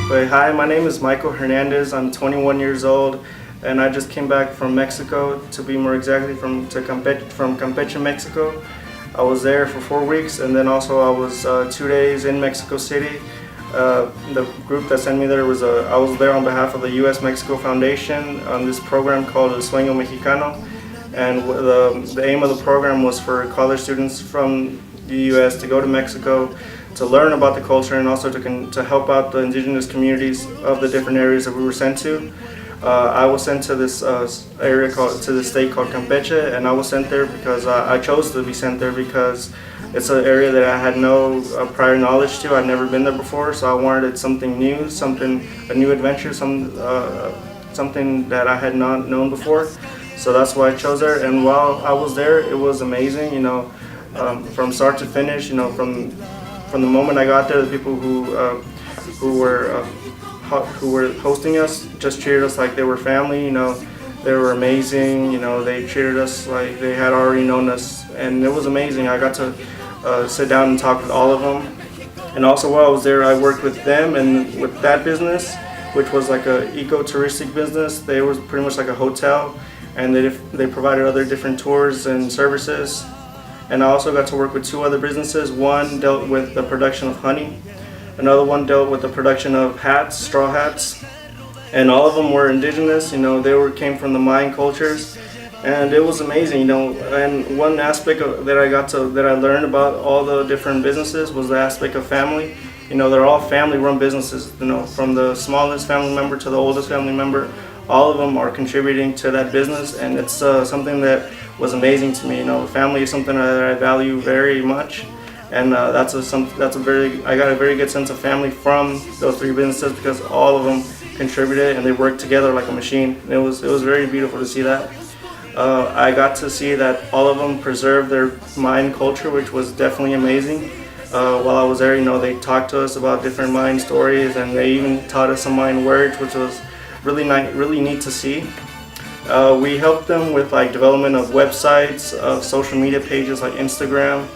But hi, my name is Michael Hernandez. I'm 21 years old, and I just came back from Mexico, to be more exactly from Campeche, Mexico. I was there for 4 weeks, and then also I was 2 days in Mexico City. The group that sent me there was I was there on behalf of the U.S.-Mexico Foundation on this program called Sueño, Mexicano, and the aim of the program was for college students from the U.S. to go to Mexico to learn about the culture and also to help out the indigenous communities of the different areas that we were sent to. I was sent to this to the state called Campeche, and I was sent there because I chose to be sent there because it's an area that I had no prior knowledge to. I'd never been there before, so I wanted something new, a new adventure, something that I had not known before. So that's why I chose there. And while I was there, it was amazing. From start to finish. From the moment I got there, the people who were hosting us just treated us like they were family. They were amazing. They treated us like they had already known us, and it was amazing. I got to sit down and talk with all of them. And also while I was there, I worked with them and with that business, which was like a eco-touristic business. They were pretty much like a hotel, and they provided other different tours and services. And I also got to work with 2 other businesses. One dealt with the production of honey. Another one dealt with the production of hats, straw hats. And all of them were indigenous. They came from the Mayan cultures. And it was amazing, And one aspect that I learned about all the different businesses was the aspect of family. They're all family-run businesses. From the smallest family member to the oldest family member, all of them are contributing to that business, and it's something that was amazing to me. Family is something that I value very much, and I got a very good sense of family from those 3 businesses because all of them contributed and they worked together like a machine. And it was very beautiful to see that. I got to see that all of them preserved their Mayan culture, which was definitely amazing. While I was there, they talked to us about different Mayan stories, and they even taught us some Mayan words, which was really neat to see. We helped them with development of websites, of social media pages like Instagram,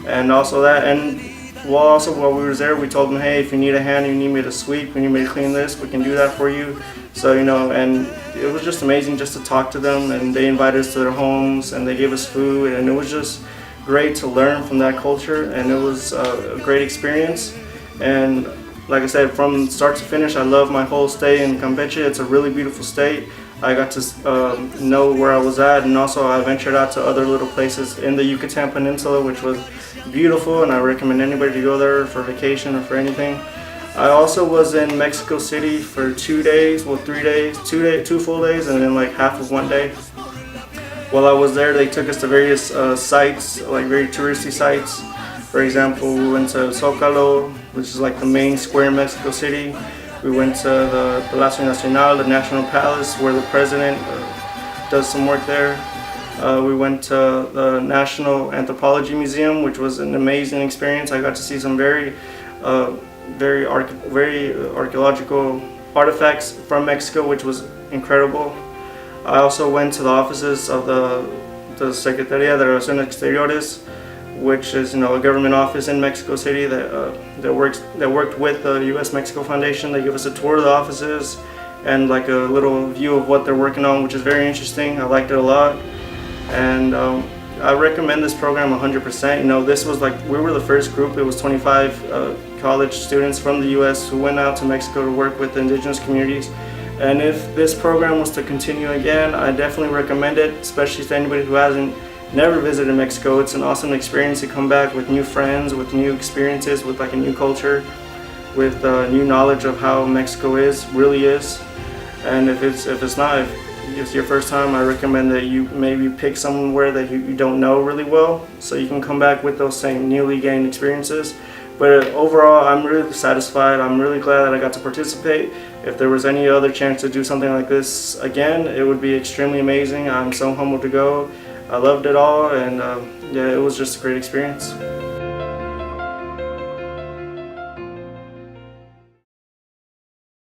and also that. And while we were there, we told them, hey, if you need a hand, you need me to sweep, you need me to clean this, we can do that for you. So and it was just amazing just to talk to them, and they invited us to their homes, and they gave us food, and it was just great to learn from that culture, and it was a great experience. And like I said, from start to finish, I love my whole stay in Campeche. It's a really beautiful state. I got to know where I was at, and also I ventured out to other little places in the Yucatan Peninsula, which was beautiful, and I recommend anybody to go there for vacation or for anything. I also was in Mexico City for 2 days, 3 days, 2 full days, and then half of 1 day. While I was there, they took us to various sites, very touristy sites. For example, we went to Zócalo, which is the main square in Mexico City. We went to the Palacio Nacional, the National Palace, where the president does some work there. We went to the National Anthropology Museum, which was an amazing experience. I got to see some very archaeological artifacts from Mexico, which was incredible. I also went to the offices of the Secretaría de Relaciones Exteriores, which is a government office in Mexico City that worked with the U.S.-Mexico Foundation. They give us a tour of the offices and a little view of what they're working on, which is very interesting. I liked it a lot, and I recommend this program 100%. This was we were the first group. It was 25 college students from the U.S. who went out to Mexico to work with the indigenous communities. And if this program was to continue again, I definitely recommend it, especially to anybody who never visited Mexico. It's an awesome experience to come back with new friends, with new experiences, with a new culture, with new knowledge of how Mexico really is. And if it's your first time, I recommend that you maybe pick somewhere that you don't know really well, so you can come back with those same newly gained experiences. But overall, I'm really satisfied. I'm really glad that I got to participate. If there was any other chance to do something like this again, it would be extremely amazing. I'm so humbled to go. I loved it all, and it was just a great experience.